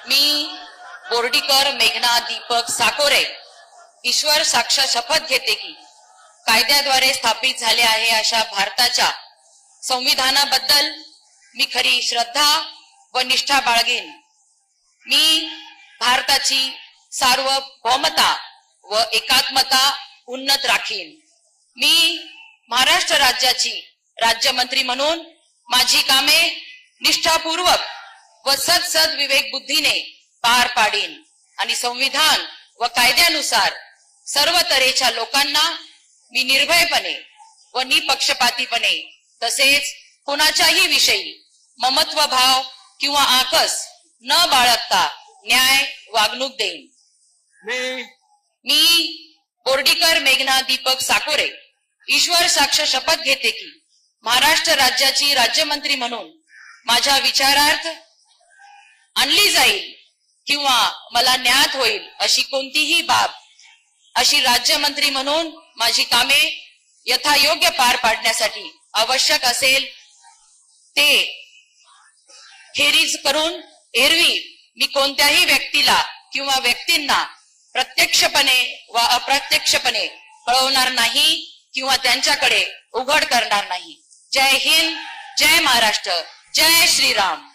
मी बोर्डीकर मेघना दीपक साकोरे ईश्वर साक्षात शपथ घेते की कायद्याद्वारे स्थापित झाले आहे अशा भारताच्या संविधानाबद्दल मी खरी श्रद्धा व निष्ठा बाळगेन। मी भारताची सार्वभौमता व एकात्मता उन्नत राखीन। मी महाराष्ट्र राज्याची राज्यमंत्री म्हणून माझी कामे निष्ठापूर्वक व सद विवेक बुद्धीने पार पाडीन आणि संविधान व कायद्यानुसार सर्व तऱ्हेच्या लोकांना मी निर्भयपणे व निपक्षपातीपणे तसेच कोणाच्याही विषयी ममत्व भाव किंवा आकस न बाळगता न्याय वागणूक देईन। मी बोर्डीकर मेघना दीपक साकोरे ईश्वर साक्ष शपथ घेते की महाराष्ट्र राज्याची राज्यमंत्री म्हणून माझ्या विचारार्थ आणली जाईल किंवा मला ज्ञात होईल अशी कोणतीही बाब अशी राज्यमंत्री म्हणून माझी कामे यथायोग्य पार पाडण्यासाठी आवश्यक असेल ते खेरीज करून एरवी मी कोणत्याही व्यक्तीला किंवा व्यक्तींना प्रत्यक्षपणे व अप्रत्यक्षपणे कळवणार नाही किंवा त्यांच्याकडे उघड करणार नाही। जय हिंद, जय महाराष्ट्र, जय श्रीराम।